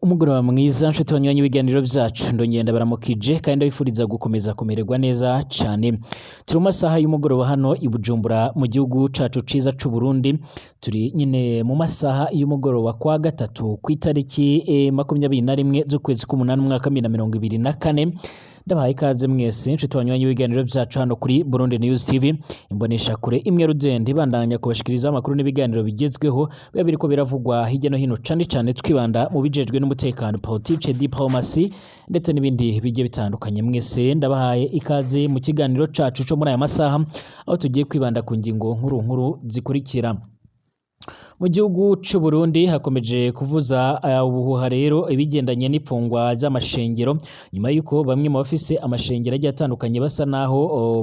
Umugoroba mwiza nshuti banywanyi ibiganiro vyacu ndongeye ndabaramukije kandi ndabifuriza gukomeza kumererwa neza cane. Turi mu masaha y'umugoroba hano i Bujumbura mu gihugu cacu ciza c'u Burundi. Turi nyine mu masaha y'umugoroba kwa gatatu kw'itariki 21 z'ukwezi k'umunani umwaka 2024. Ndabahaye ikaze mwese nshuti banywanyi ibiganiro vyacu hano kuri Burundi News TV, imbonesha kure imwe ruzende ibandanya kubashikiriza amakuru n'ibiganiro bigezweho biba biriko biravugwa hirya no hino cane cane twibanda mu bijejwe n'umutekano, politique, diplomacy ndetse n'ibindi bigiye bitandukanye. Mwese ndabahaye ikaze mu kiganiro cacu co muri aya masaha aho tugiye kwibanda ku ngingo nkuru zikurikira. Mu gihugu c'u Burundi hakomeje kuvuza ubuhuha rero ibigendanye n'ipfungwa z'amashengero nyuma yuko bamwe mu bafise amashengero agiye atandukanye basa naho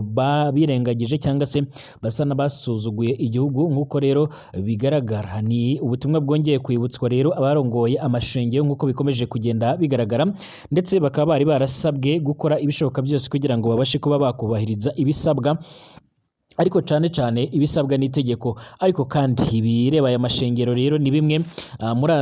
birengagije cyangwa se basa n'abasuzuguye igihugu. Nk'uko rero bigaragara ni ubutumwa bwongeye kwibutswa rero abarongoye amashengero nk'uko bikomeje kugenda bigaragara, ndetse bakaba bari barasabwe gukora ibishoboka byose kugira ngo babashe kuba bakubahiriza ibisabwa, ariko cane ibisabwa n'itegeko. Ariko kandi ibireba aya mashengero rero ni bimwe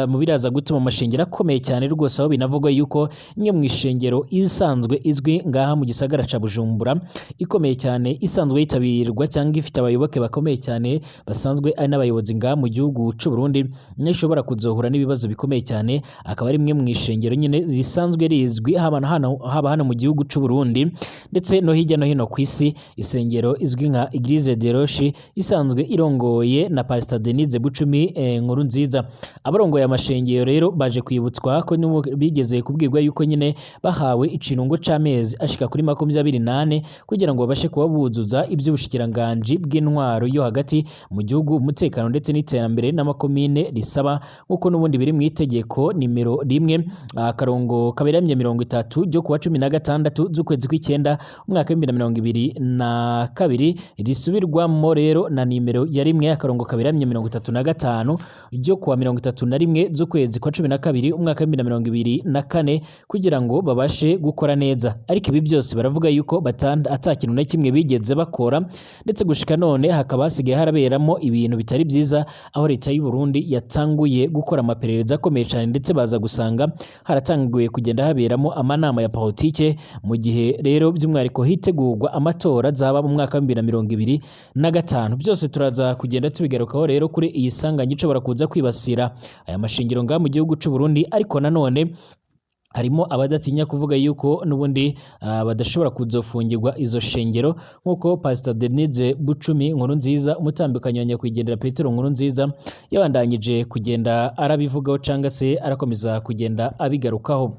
mu biraza gutuma amashengero akomeye cyane rwose, aho binavugwa yuko imwe mu ishengero isanzwe izwi ngaha mu gisagara ca Bujumbura ikomeye cyane, isanzwe yitabirwa cyangwa ifite abayoboke bakomeye cyane basanzwe ari n'abayobozi ngaha mu gihugu c'u Burundi, ishobora kuzohura n'ibibazo bikomeye cyane. Akaba ari imwe mu ishengero nyine zisanzwe rizwi haba hano mu gihugu c'u Burundi ndetse no hirya no hino ku isi, isengero izwi nka Eglise de Roche isanzwe irongoye na Pastor Denise Bucumi Nkurunziza. Abarongoye amashengero rero baje kwibutswa ko bigeze kubwirwa yuko nyine bahawe icirungo c'amezi ashika kuri 28 kugira ngo babashe kuba buzuza ivy'ubushikiranganji bw'intwaro yo hagati mu gihugu, umutekano ndetse n'iterambere n'amakomine risaba, nk'uko n'ubundi biri mu itegeko nimero 1/30 ryo kuwa 16 z'ukwezi kw'icenda umwaka 2022 risubirwamo rero na nimero ya 1/235 ryo kuwa 31 z'ukwezi kwa 12 umwaka 2024 kugira ngo babashe gukora neza. Ariko ibi byose baravuga yuko atakintu na kimwe bigeze bakora, ndetse gushika none hakaba hasigaye haraberamo ibintu bitari byiza, aho leta y'u Burundi yatanguye gukora amaperereza akomeye cyane, ndetse baza gusanga haratanguye kugenda haberamo amanama ya politike mu gihe rero by'umwihariko hitegurwa amatora zaba mu mwaka wa 2025. Byose turaza kugenda tubigarukaho rero kuri iyi sanganya ishobora kuza kwibasira aya mashingiro ngaha mu gihugu c'u Burundi. Ariko nanone harimo abadatinya kuvuga yuko n'ubundi badashobora kuzofungirwa izo shengero, nk'uko Pastor Denise Bucumi Nkurunziza umutambikanyi wa nyakwigendera Petero Nkurunziza yabandanyije kugenda arabivugaho cyangwa se arakomeza kugenda abigarukaho.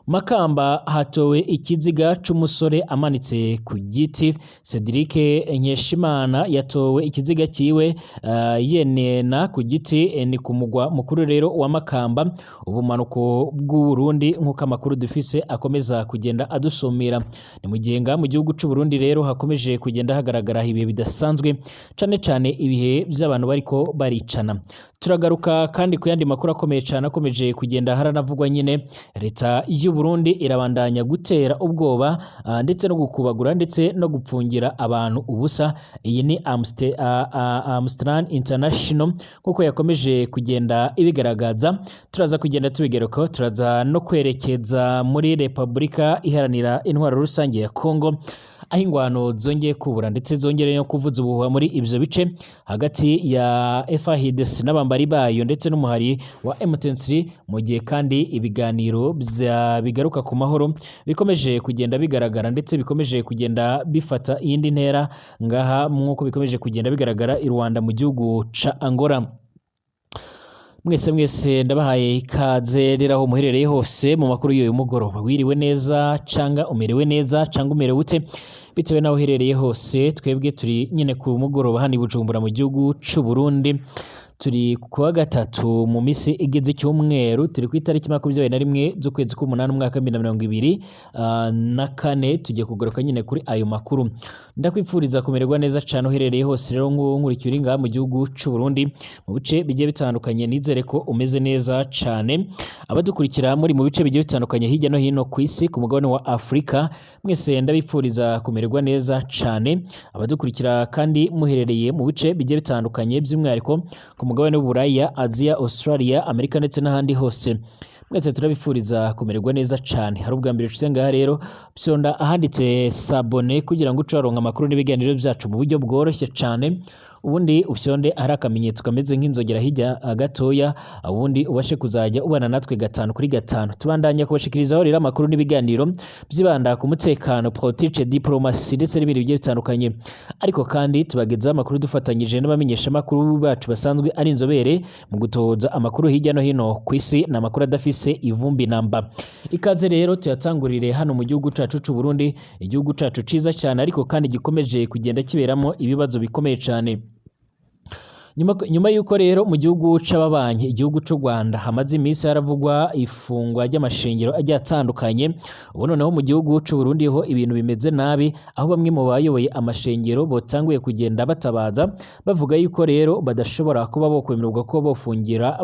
Makamba hatowe ikiziga c'umusore amanitse ku giti. Cedric Nkeshimana yatowe ikiziga kiwe yenena ku giti ni ku mugwa mukuru rero wa Makamba, ubumanuko bw'u Burundi, nk'uko amakuru dufise akomeza kugenda adusomera. Ni mu gihe ngaha mu gihugu c'u Burundi rero hakomeje kugenda hagaragara ibihe bidasanzwe, cane ibihe by'abantu bariko baricana. Turagaruka kandi ku yandi makuru akomeye cyane akomeje kugenda haranavugwa. Nyine leta y'u Burundi irabandanya gutera ubwoba ndetse no gukubagura ndetse no gupfungira abantu ubusa. Iyi ni Amsterdam International kuko yakomeje kugenda ibigaragaza. Turaza kugenda tubigerukaho, turaza no kwerekeza muri Repubulika iharanira intwaro rusange ya Kongo, aho ingwano zongeye kubura ndetse zongere no kuvuza ubuhuha muri ivyo bice hagati ya FARDC n'abambari bayo ndetse n'umuhari wa M23, mu gihe kandi ibiganiro bigaruka ku mahoro bikomeje kugenda bigaragara ndetse bikomeje kugenda bifata iyindi ntera ngaha nk'uko bikomeje kugenda bigaragara i Rwanda mu gihugu ca Angola. Mwese ndabahaye ikaze rero aho muherereye hose mu makuru y'uyu mugoroba. Wiriwe neza canga umerewe neza canga umerewe ute bitewe naho uherereye hose. Twebwe turi nyine ku mugoroba hano i Bujumbura mu gihugu c'u Burundi. Turi kuwa gatatu mu misi igeze cyumweru, turi ku itariki 21 z'ukwezi k'umunani umwaka 2024. Tugiye kugaruka nyine kuri ayo makuru. Ndakwifuriza kumererwa neza cyane uherereye hose rero nk'urikira inga mu gihugu c'u Burundi mu bice bigiye bitandukanye. Nizere ko umeze neza cyane. Abadukurikira muri mu bice bigiye bitandukanye hirya no hino ku isi ku mugabane wa Afrika, mwese ndabifuriza kumererwa neza cyane. Abadukurikira kandi muherereye mu bice bigiye bitandukanye by'umwihariko ku mugabane w'Uburaya, Aziya, Australia, Amerika ndetse n'ahandi hose, mwese turabifuriza kumererwa neza cane. Hari ubwa mbere ushitse ngaha rero pyonda ahanditse sabone kugira ngo uce waronka amakuru n'ibiganiro vyacu mu buryo bworoshye cane, ubundi ufyonde ahari akamenyetso kameze nk'inzogera hirya gatoya, ubundi ubashe kuzajya ubana natwe 5 kuri 5. Tubandanya kubashikirizaho rero amakuru n'ibiganiro vyibanda ku mutekano, politique, diplomatie ndetse n'ibindi bigiye bitandukanye, ariko kandi tubagezaho amakuru dufatanyije n'abamenyesha amakuru bacu basanzwe ari inzobere mu gutoza amakuru hirya no hino kw'isi, n'amakuru adafise ivumbi namba. Ikaze rero tuyatangurire hano mu gihugu cacu c'u Burundi, igihugu cacu ciza cyane ariko kandi gikomeje kugenda kiberamo ibibazo bikomeye cyane. Nyuma yuko rero mu gihugu c'ababanyi, igihugu c'u Rwanda, hamaze iminsi haravugwa ifungwa ry'amashengero agiye atandukanye, ubu noneho mu gihugu c'u Burundi ho ibintu bimeze nabi, aho bamwe mu bayoboye amashengero botanguye kugenda batabaza bavuga yuko rero badashobora kuba bokwemererwa ko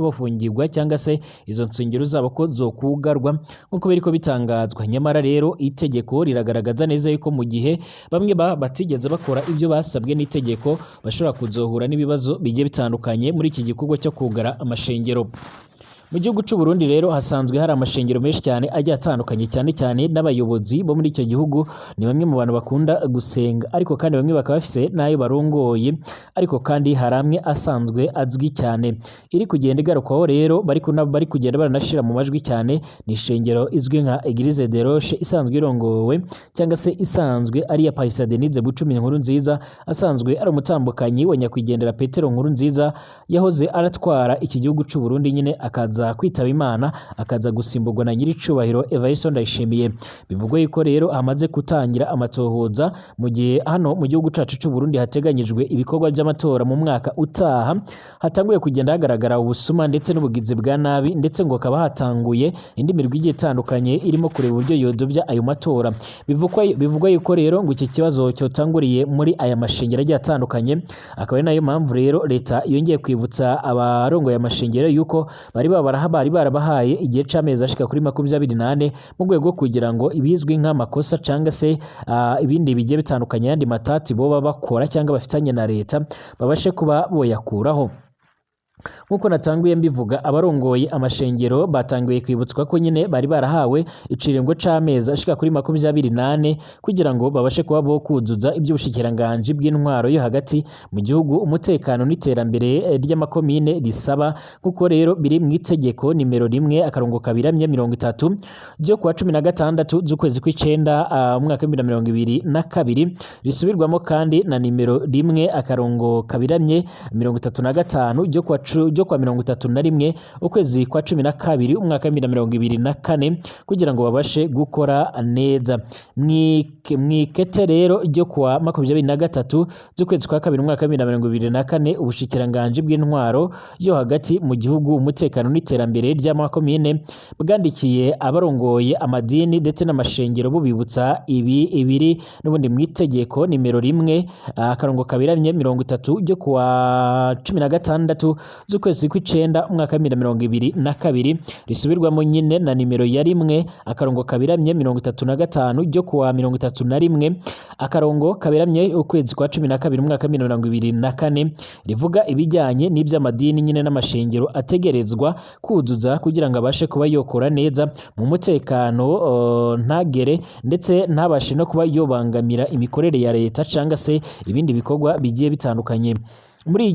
bofungirwa cyangwa se izo nsengero zabo ko zokugarwa nk'uko biriko bitangazwa. Nyamara rero itegeko riragaragaza neza yuko mu gihe bamwe batigeze bakora ibyo basabwe n'itegeko, bashobora kuzohura n'ibibazo bigiye bitandukanye muri iki gikorwa cyo kugara amashengero. Mu gihugu c'u Burundi rero hasanzwe hari amashengero menshi cyane agiye atandukanye, cyane cyane n'abayobozi bo muri icyo gihugu ni bamwe mu bantu bakunda gusenga, ariko kandi bamwe bakaba bafise nayo barongoye, ariko kandi hari amwe asanzwe azwi cyane. Iri kugenda igarukwaho rero bari kugenda baranashira mu majwi cyane, ni ishengero izwi nka Eglise de Roche, isanzwe irongowe cyangwa se isanzwe ari ya Pastor Denise Bucumi Nkurunziza, asanzwe ari umutambukanyi wa nyakwigendera Petero Nkurunziza, yahoze aratwara iki gihugu c'u Burundi nyine akaza kwitaba Imana, akaza gusimburwa na nyiricubahiro Evariste Ndayishimiye. Bivugwa yuko rero hamaze gutangira amatohoza mu gihe hano mu gihugu cacu c'u Burundi hateganyijwe ibikorwa by'amatora mu mwaka utaha, hatanguye kugenda hagaragara ubusuma ndetse n'ubugizi bwa nabi, ndetse ngo hakaba hatanguye indi mirwi igiye itandukanye irimo kureba uburyo yodobya ayo matora. Bivugwa yuko rero ngo iki kibazo cyotanguriye muri aya mashengero agiye atandukanye, akaba ari nayo mpamvu rero leta yongeye kwibutsa abarongoye amashengero yuko bari barabahaye igihe c'amezi ashika kuri 28 mu rwego kugira ngo ibizwi nk'amakosa cyangwa se ibindi bigiye bitandukanye yandi matati boba bakora cyangwa bafitanye na leta babashe kuba boyakuraho. Nkuko natanguye mbivuga, abarongoye amashengero batanguye kwibutswa ko nyine bari barahawe iciringo c'amezi ashika kuri 28 kugira ngo babashe kuba bo kuzuza iby'ubushikiranganje bw'intwaro yo hagati mu gihugu, umutekano n'iterambere ry'amakomine risaba, kuko rero biri mu itegeko nimero 1/230 ryo kuwa 16 z'ukwezi kw'icenda umwaka 2022, risubirwamo kandi na nimero 1/235 ryo kwa 31 ukwezi kwa 12 umwaka 2024 kugira ngo babashe gukora neza. Mwikete rero ryo kwa 23 z'ukwezi kwa 2 umwaka 2024 ubushikiranganje bw'intwaro yo hagati mu gihugu, umutekano n'iterambere ry'amakomine bwandikiye abarongoye amadini ndetse n'amashengero bubibutsa ibiri n'ubundi mwitegeko nimero 1/230 ryo kwa 16 z'ukwezi kw'icenda umwaka 2022 risubirwamo nyine na nimero ya 1/235 ryo kuwa 31/2 ukwezi kwa 12 umwaka 2024 rivuga ibijyanye n'iby'amadini nyine n'amashengero ategerezwa kuzuza kugira ngo abashe kuba yokora neza mu mutekano ntagere ndetse ntabashe no kuba yobangamira imikorere ya leta cyangwa se ibindi bikorwa bigiye bitandukanye. Muri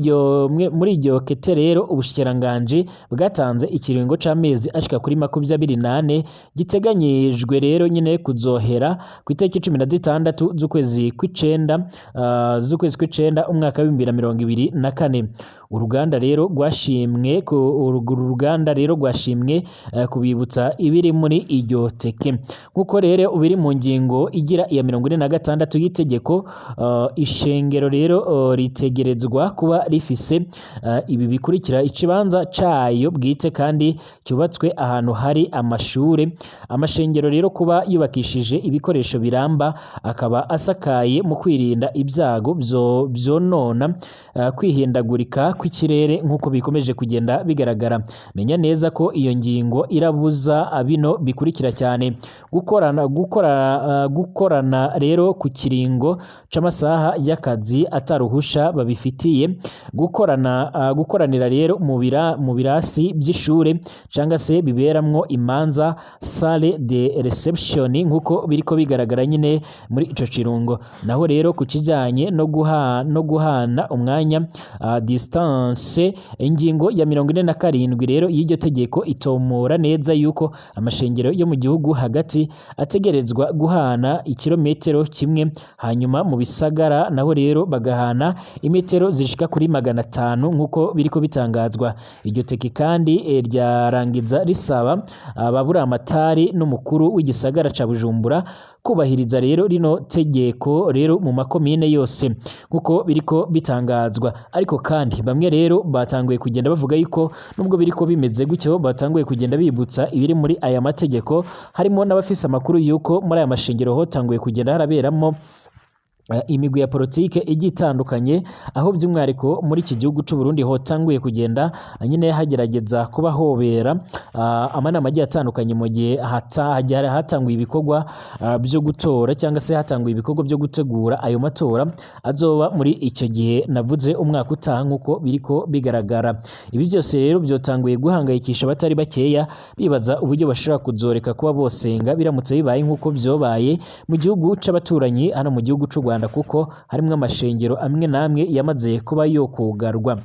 iryo kete rero ubushikiranganje bwatanze ikiringo c'amezi ashika kuri 28 giteganyijwe rero nyine kuzohera ku itariki 16 z'ukwezi kw'icenda umwaka 2024. Uruganda rero rwashimwe kubibutsa ibiri muri iryo teke, nkuko rero ubiri mu ngingo igira iya 46 y'itegeko. Ishengero rero ritegerezwa kuba rifise ibi bikurikira: ikibanza cayo bwite kandi cyubatswe ahantu hari amashure, amashengero rero kuba yubakishije ibikoresho biramba, akaba asakaye mu kwirinda ibyago byonona kwihindagurika kw'ikirere nk'uko bikomeje kugenda bigaragara. Menya neza ko iyo ngingo irabuza bino bikurikira cyane: gukorana rero ku kiringo c'amasaha y'akazi ataruhusha babifitiye, gukoranira rero mu birasi by'ishure cyangwa se biberamwo imanza salle de reception nk'uko biriko bigaragara nyine muri ico kirungo. Naho rero ku kijanye no guhana umwanya distance, ingingo ya 47 rero y'iryo tegeko itomora neza yuko amashengero yo mu gihugu hagati ategerezwa guhana ikirometero kimwe, hanyuma mu bisagara naho rero bagahana imetero zishika kuri 500 nk'uko biriko bitangazwa. Iryo teki kandi ryarangiza risaba ababuramatari n'umukuru w'igisagara ca Bujumbura kubahiriza rero rino tegeko rero mu makomine yose nk'uko biriko bitangazwa. Ariko kandi bamwe rero batanguye kugenda bavuga yuko nubwo biriko bimeze gutyo, batanguye kugenda bibutsa ibiri muri aya mategeko, harimo n'abafise amakuru yuko muri aya mashengero hotanguye kugenda haraberamo imigwi ya politike igitandukanye, aho by'umwariko muri iki gihugu c'u Burundi hotanguye kugenda nyine hagerageza kuba hobera amanama agiye atandukanye mu gihe hatanguye ibikorwa byo gutora cyangwa se hatanguye ibikorwa byo gutegura ayo matora azoba muri icyo gihe navuze umwaka utaha nk'uko biriko bigaragara. Ibi byose rero byotanguye guhangayikisha abatari bakeya, bibaza uburyo bashobora kuzoreka kuba bosenga biramutse bibaye nk'uko byobaye mu gihugu c'abaturanyi hano mu gihugu c'u Rwanda, kuko harimwo amashengero amwe namwe yamaze kuba yokugarwa.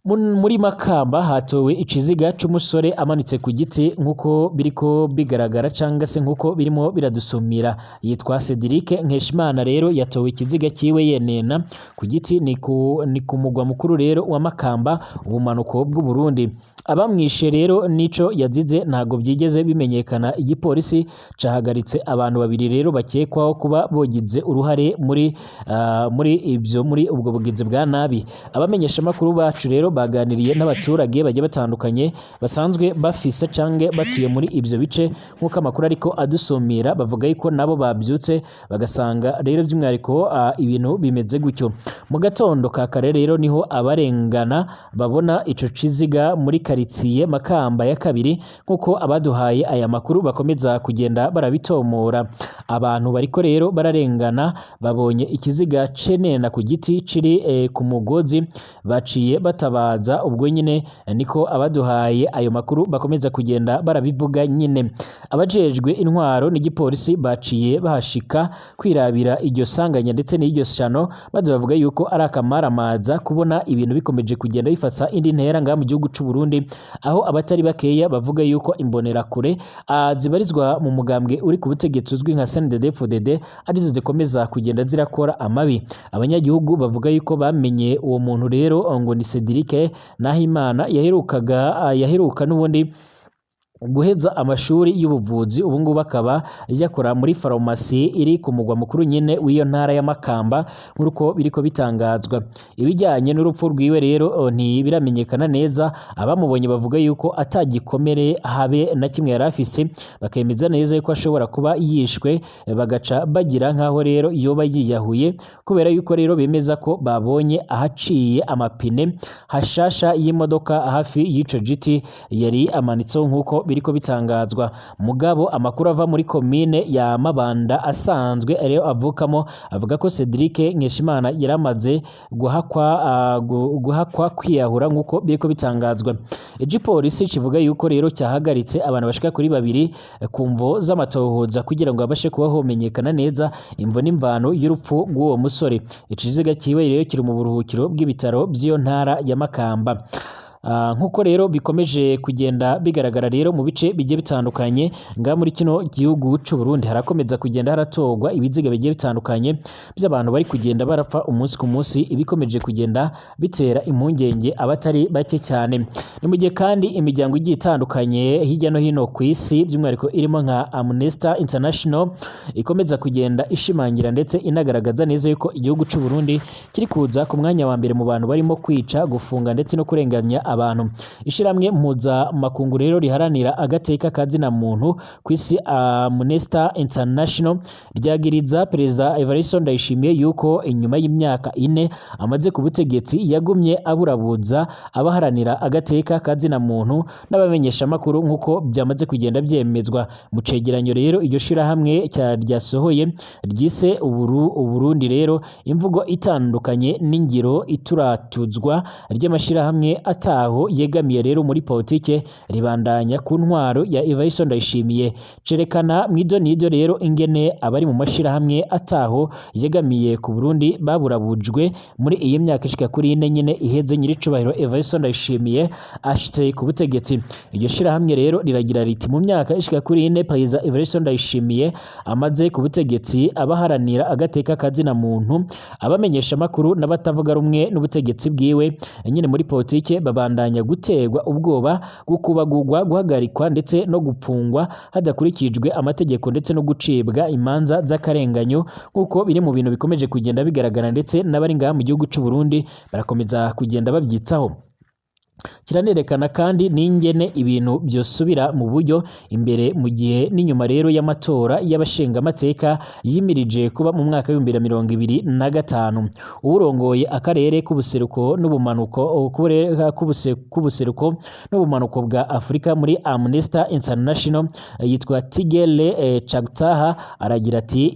Muri Makamba hatowe iciziga c'umusore amanitse ku giti nk'uko biriko bigaragara cyangwa se nk'uko birimo biradusumira. Yitwa Cedric Nkeshimana rero yatowe ikiziga kiwe yenena ku giti ni ku mugwa mukuru rero wa Makamba, ubumanuko bw'u Burundi. Abamwishe rero nico yazize ntago byigeze bimenyekana. Igipolisi cahagaritse abantu babiri rero bakekwaho kuba bogize uruhare muri ubwo bugizi bwa nabi. Abamenyesha makuru bacu rero baganiriye n'abaturage bagiye batandukanye basanzwe bafise canke batuye muri ibyo bice nk'uko amakuru ariko adusomera, bavuga yuko nabo babyutse bagasanga rero by'umwariko ibintu bimeze gutyo. Mu gatondo ka kare rero niho abarengana babona ico ciziga muri karitsiye Makamba ya kabiri nk'uko abaduhaye aya makuru bakomeza kugenda barabitomora. Abantu bariko rero bararengana babonye ikiziga cenena ku giti ciri ku mugozi, baciye batabaza. Ubwo nyine niko abaduhaye ayo makuru bakomeza kugenda barabivuga nyine. Abajejwe intwaro n'igipolisi baciye bahashika kwirabira iryo sanganya ndetse n'iryo shano, maze bavuga yuko ari akamaramaza kubona ibintu bikomeje kugenda bifata indi ntera ngaha mu gihugu c'u Burundi, aho abatari bakeya bavuga yuko imbonerakure zibarizwa mu mugambwe uri ku butegetsi uzwi nka CNDD-FDD arizo zikomeza kugenda zirakora amabi. Abanyagihugu bavuga yuko bamenye uwo muntu rero ngo ni Cedric Nahimana yaheruka n'ubundi guheza amashuri y'ubuvuzi, ubu ngubu akaba yakora muri farumasi iri ku mugwa mukuru nyine w'iyo ntara ya Makamba nk'uko biriko bitangazwa. Ibijyanye n'urupfu rwiwe rero ntibiramenyekana neza. Abamubonye bavuga yuko atagikomere habe na kimwe yari afise, bakemeza neza yuko ashobora kuba yishwe, bagaca bagira nk'aho rero yoba yiyahuye, kubera yuko rero bemeza ko babonye ahaciye amapine hashasha y'imodoka hafi y'ico giti yari amanitseho nk'uko biriko bitangazwa. Mugabo amakuru ava muri komine ya Mabanda asanzwe rero avukamo avuga ko Cedric Nkeshimana yaramaze guhakwa kwiyahura nk'uko biriko bitangazwa. Igipolisi kivuga yuko rero cyahagaritse abantu bashika kuri babiri ku mvo z'amatohoza kugira ngo babashe kuba homenyekana neza imvo n'imvano y'urupfu rw'uwo musore. Ikiziga kiwe rero kiri mu buruhukiro bw'ibitaro by'iyo ntara ya Makamba. Nk'uko rero bikomeje kugenda bigaragara rero mu bice bigiye bitandukanye ngaha muri kino gihugu c'u Burundi, harakomeza kugenda haratogwa ibiziga bigiye bitandukanye by'abantu bari kugenda barapfa umunsi ku munsi, ibikomeje kugenda bitera impungenge abatari bake cyane. Ni mu gihe kandi imiryango igiye itandukanye hirya no hino ku isi by'umwihariko irimo nka Amnesty International ikomeza kugenda ishimangira ndetse inagaragaza neza yuko igihugu c'u Burundi kiri kuza ku mwanya wa mbere mu bantu barimo kwica, gufunga ndetse no kurenganya abantu. Ishiramwe mpuza makungu rero riharanira agateka kazina muntu kwisi Amnesty International ryagiriza Perezida Evariste Ndayishimiye yuko inyuma y'imyaka 4 amaze ku butegetsi yagumye aburabuza abaharanira agateka kazina muntu n'abamenyesha makuru nkuko byamaze kugenda byemezwa mu cegeranyo rero iryo shirahamwe ryasohoye ryise Uburundi rero imvugo itandukanye n'ingiro ituratuzwa ry'amashirahamwe ataho yegamiye rero muri politike ribandanya ku ntwaro ya Evariste Ndayishimiye cerekana mw'idonido rero ingene abari mu mashirahamwe ataho yegamiye ku Burundi baburabujwe muri iyi myaka ishika kuri 4 nyene iheze nyiricubahiro Evariste Ndayishimiye ashitse ku butegetsi. Iryo shirahamwe rero riragira riti mu myaka ishika kuri 4 Perezida Evariste Ndayishimiye amaze ku butegetsi abaharanira agateka kazina muntu abamenyesha makuru n'abatavuga rumwe n'ubutegetsi bwiwe nyine muri politike babandanya gutegwa ubwoba gukubagurwa guhagarikwa ndetse no gupfungwa hadakurikijwe amategeko ndetse no gucibwa imanza z'akarenganyo nkuko biri mu bintu bikomeje kugenda bigaragara ndetse n'abari ngaha mu gihugu cy'u Burundi barakomeza kugenda babyitsaho. Kiranerekana kandi n'ingene ibintu byosubira mu buryo imbere mu gihe n'inyuma rero y'amatora y'abashinga amateka yimirije kuba mu mwaka wa 2025. Urongoye akarere k'ubuseruko n'ubumanuko k'ubuseruko n'ubumanuko bwa Afrika muri Amnesty International yitwa Tigele Chagtaha aragira ati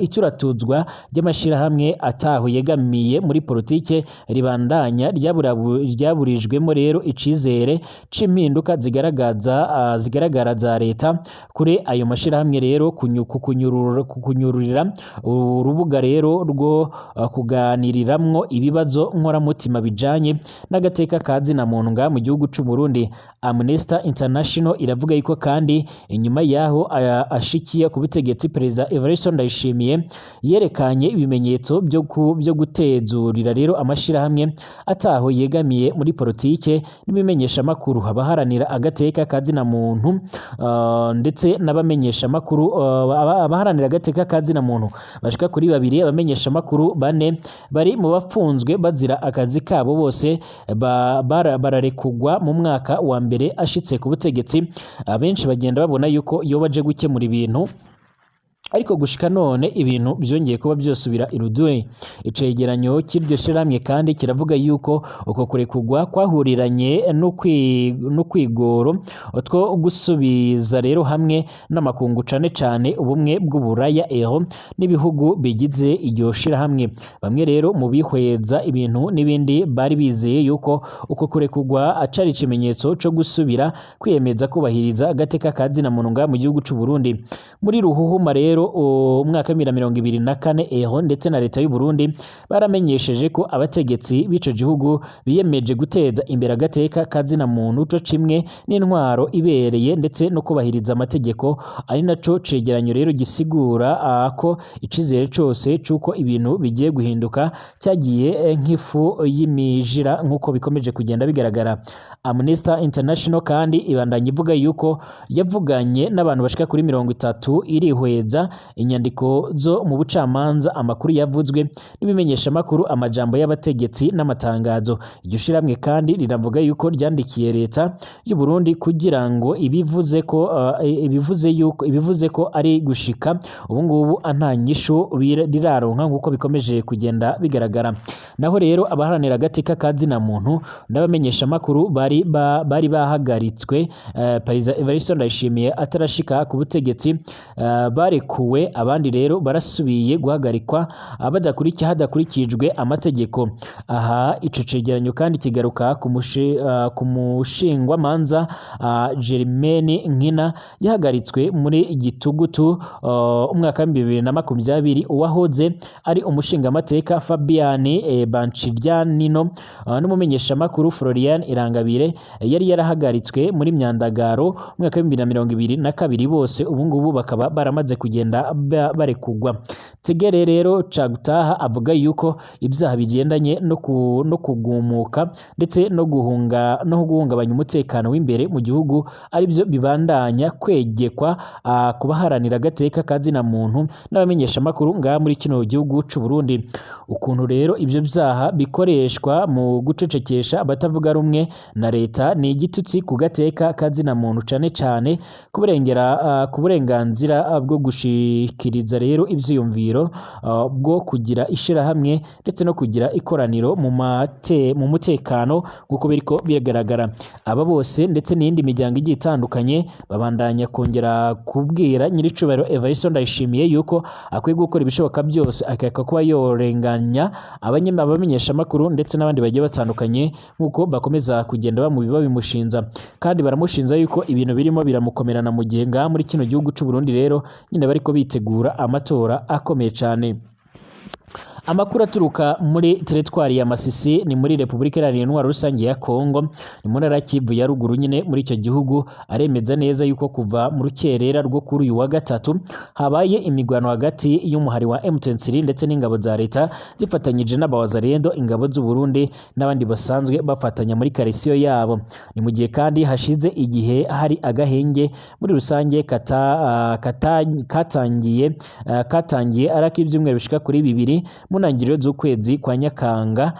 ituratuzwa ry'amashirahamwe ataho yegamiye muri politike ribandanya ryaburijwe rero icizere c'impinduka zigaragara za leta kuri ayo mashirahamwe rero kunyururira urubuga rero rwo kuganiriramwo ibibazo nkoramutima bijanye n'agateka kazina muntu nga mu gihugu c'u Burundi. Amnesty International iravuga yuko kandi inyuma yaho ashikiye ku butegetsi Perezida Evariste Ndayishimiye yerekanye ibimenyetso byo gutezurira rero amashirahamwe ataho yegamiye muri politike n'ibimenyesha makuru abaharanira agateka kazina muntu ndetse n'abamenyesha makuru abaharanira agateka kazina muntu bashika kuri 2 abamenyesha makuru 4 bari mu bafunzwe bazira akazi kabo bose bararekugwa mu mwaka wa mbere ashitse ku butegetsi. Abenshi bagenda babona yuko iyo baje gukemura ibintu ariko gushika none ibintu byongeye kuba byosubira irudure. Icegeranyo cy'iryo shiramwe kandi kiravuga yuko uko kurekugwa kwahuriranye no kwigoro two gusubiza rero hamwe n'amakungu cane ubumwe bw'uburaya eho n'ibihugu bigize iryo shirahamwe. Bamwe rero mu bihweza ibintu n'ibindi bari bizeye yuko uko kurekugwa acari ikimenyetso cyo gusubira kwiyemeza kubahiriza agateka kazina muntu nga mu gihugu c'u Burundi. Muri ruhuhuma rero umwaka wa 2024 eho ndetse na leta y'u Burundi baramenyesheje ko abategetsi b'ico gihugu biyemeje guteza imbere agateka kazina muntu co cimwe n'intwaro ibereye ndetse no kubahiriza amategeko, ari naco cegeranyo rero gisigura ko icizere cose cuko ibintu bigiye guhinduka cyagiye nk'ifu y'imijira nkuko bikomeje kugenda bigaragara. Amnesty International kandi ibandanye ivuga yuko yavuganye n'abantu bashika kuri 30 irihweza inyandiko zo mu bucamanza, amakuru yavuzwe n'ibimenyesha makuru, amajambo y'abategetsi n'amatangazo. Iryo shiramwe kandi riravuga yuko ryandikiye leta y'u Burundi kugira ngo ibivuze ko ari gushika ubu ngubu antanyisho riraronka nkuko bikomeje kugenda bigaragara. Naho rero abaharanira agateka kazina muntu n'abamenyesha makuru bari bahagaritswe Perezida Evariste Ndayishimiye atarashika ku butegetsi barekuwe, abandi rero barasubiye guhagarikwa hadakurikijwe amategeko. Aha ico cegeranyo kandi kigaruka ku mushingwamanza Germaine Nkina yahagaritswe muri igitugutu umwaka wa 2020 uwahoze ari umushingamateka Fabiani Banchiryanino n'umumenyesha makuru Florian Irangabire yari yarahagaritswe muri Myandagaro umwaka wa 2022 bose ubu ngubu bakaba baramaze kugenda kugenda barekugwa. Tegere rero Cagutaha avuga yuko ibyaha bigendanye no kugumuka ndetse no guhungabanya umutekano w'imbere mu gihugu ari byo bibandanya kwegekwa kubaharanira agateka kazina muntu n'abamenyesha makuru ngaha muri kino gihugu c'u Burundi. Ukuntu rero ibyo byaha bikoreshwa mu gucecekesha abatavuga rumwe na leta ni igitutsi ku gateka kazina muntu cane cane ku burenganzira bwo gushikiriza rero ivyiyumviro bwo kugira ishirahamwe ndetse no kugira ikoraniro mu mutekano nk'uko biriko biragaragara. Aba bose ndetse n'iyindi miryango igiye itandukanye babandanya kongera kubwira nyiricubahiro Evariste Ndayishimiye yuko akwiye gukora ibishoboka byose akeka kuba yorenganya abamenyesha makuru ndetse n'abandi bagiye batandukanye nk'uko bakomeza kugenda babimushinza, kandi baramushinza yuko ibintu birimo biramukomerana mu gihe ngaha muri kino gihugu c'u Burundi rero nyine bariko bitegura amatora akomeye cane. Amakuru aturuka muri teritwari ya Masisi ni muri Repubulika Iharanira Intwaro Rusange ya Kongo, ni mu ntara Kivu ya ruguru nyine muri icyo gihugu, aremeza neza yuko kuva mu rukerera rwo kuri uyu wa gatatu habaye imigwano hagati y'umuhari wa M23 ndetse n'ingabo za leta zifatanyije n'abawazarendo, ingabo z'u Burundi n'abandi basanzwe bafatanya muri karisiyo yabo. Ni mu gihe kandi hashize igihe hari agahenge muri rusange katangiye ariko ibyumweru bishika kuri 2 mu ntangiriro z'ukwezi kwa Nyakanga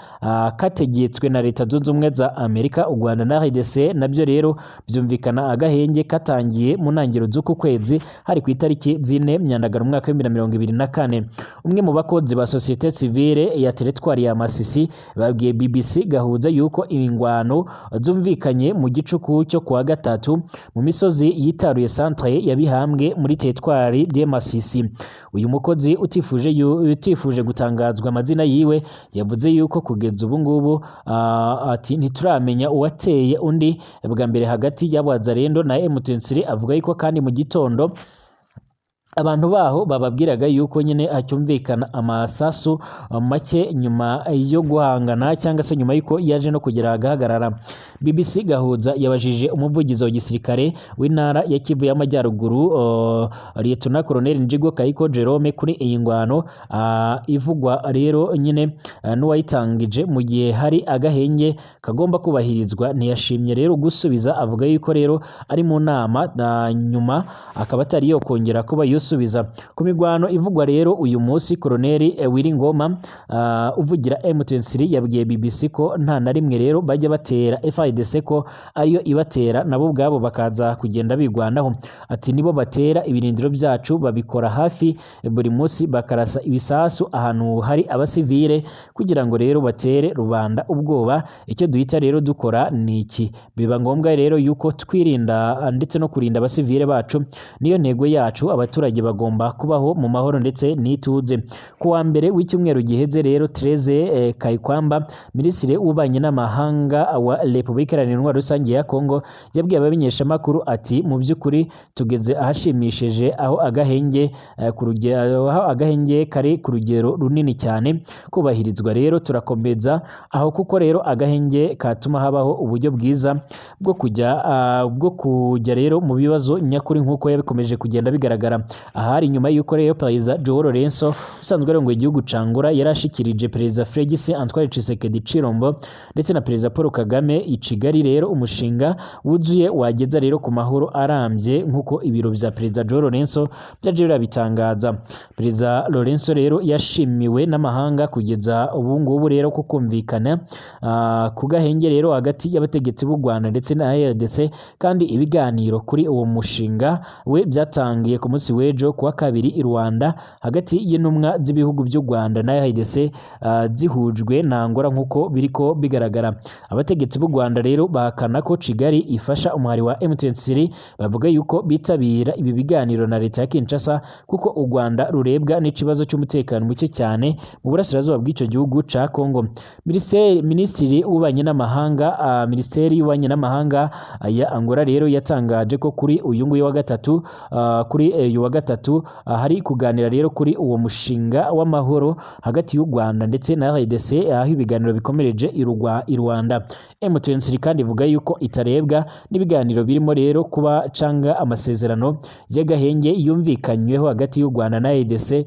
kategetswe na Leta Zunze Ubumwe za Amerika, u Rwanda na RDC nabyo rero byumvikana agahenge katangiye mu ntangiriro z'uku kwezi hari ku itariki 4 Myandagaro mu mwaka wa 2024. Umwe mu bakozi ba societe civile ya teritwari ya Masisi babwiye BBC Gahuza yuko ingwano zumvikanye mu gicuku cyo kuwa gatatu mu misozi yitaruye centre ya Bihambwe muri teritwari de Masisi. Uyu mukozi utifuje gutangazwa amazina yiwe yavuze yuko kugeza ubu ngubu ati ntituramenya uwateye undi bwa mbere hagati y'abazarendo na M23. Avuga yuko kandi mu gitondo abantu baho bababwiraga yuko nyine acyumvikana amasasu make nyuma yo guhangana cyangwa se nyuma yuko yaje no kugera agahagarara. BBC Gahuza yabajije umuvugizi wa gisirikare w'intara ya Kivu y'Amajyaruguru Lieutenant Colonel Njigo Kayiko Jerome kuri iyi ngwano ivugwa rero nyine n'uwayitangije mu gihe hari agahenge kagomba kubahirizwa. Ntiyashimye rero gusubiza, avuga yuko rero ari mu nama nyuma akaba atari yo kongera kuba subiza ku migwano ivugwa rero uyu munsi. Koloneli Wiringoma uvugira M23 yabwiye BBC ko nta na rimwe rero bajya batera FARDC, ko ariyo ibatera nabo ubwabo bakaza kugenda bigwanaho. Ati nibo batera ibirindiro byacu, babikora hafi buri munsi, bakarasa ibisasu ahantu hari abasivile kugira ngo rero batere rubanda ubwoba. Icyo duhita rero dukora ni iki, biba ngombwa rero yuko twirinda ndetse no kurinda abasivile bacu, niyo ntego yacu. Abaturage bagomba kubaho mu mahoro ndetse n'ituze. Ku wa mbere w'icyumweru giheze rero Therese Kayikwamba, minisitiri w'ububanyi n'amahanga wa Repubulika Iharanira Intwaro Rusange ya Kongo, yabwiye abamenyesha makuru ati mu by'ukuri tugeze ahashimishije aho agahenge kari ku rugero runini cyane kubahirizwa. Rero turakomeza aho kuko rero agahenge katuma habaho uburyo bwiza bwo kujya rero mu bibazo nyakuri nk'uko yabikomeje kugenda bigaragara. Ahari nyuma y'uko rero Perezida Joao Lourenço usanzwe arongoye igihugu ca Angola yarashikirije Perezida Félix Antoine Tshisekedi Tshilombo ndetse na Perezida Paul Kagame i Kigali rero umushinga wuzuye wageza rero ku mahoro arambye nk'uko ibiro vya Perezida Joao Lourenço byaje birabitangaza. Perezida Lourenço rero yashimiwe n'amahanga kugeza ubu ngubu rero ko kumvikana ku gahenge rero hagati y'abategetsi b'u Rwanda ndetse na RDC, kandi ibiganiro kuri uwo mushinga we byatangiye ku munsi w'ejo kuwa kabiri i Rwanda hagati y'intumwa z'ibihugu by'u Rwanda na RDC zihujwe na Angola nk'uko biriko bigaragara. Abategetsi b'u Rwanda rero bahakana ko Kigali ifasha umuhari wa M23, bavuga yuko bitabira ibi biganiro na leta ya Kinshasa kuko u Rwanda rurebwa n'ikibazo cy'umutekano muke cyane mu burasirazuba bw'icyo gihugu ca Kongo. Minisitiri w'ububanyi n'amahanga Minisiteri y'ububanyi n'amahanga ya Angola rero yatangaje ko kuri uyu nguyu wa gatatu gatatu hari kuganira rero kuri uwo mushinga w'amahoro hagati y'u Rwanda ndetse na RDC, aho ibiganiro bikomereje i Rwanda. M23 kandi ivuga yuko itarebwa n'ibiganiro birimo rero kuba canga amasezerano y'agahenge yumvikanyweho hagati y'u Rwanda na RDC,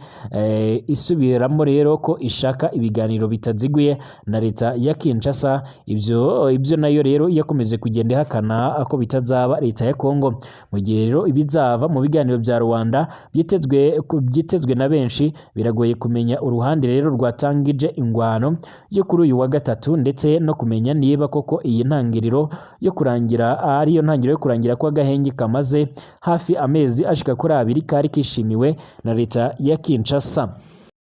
isubiramo rero ko ishaka ibiganiro bitaziguye na leta ya Kinshasa. Ibyo nayo rero yakomeje kugenda ihakana ko bitazaba leta ya Kongo. Mu gihe rero ibizava mu biganiro bya Rwanda byitezwe na benshi, biragoye kumenya uruhande rero rwatangije ingwano yo kuri uyu wa gatatu, ndetse no kumenya niba koko iyi ntangiriro yo kurangira ariyo ntangiriro yo kurangira kwa gahenge kamaze hafi amezi ashika kuri 2 kari kishimiwe na leta ya Kinshasa.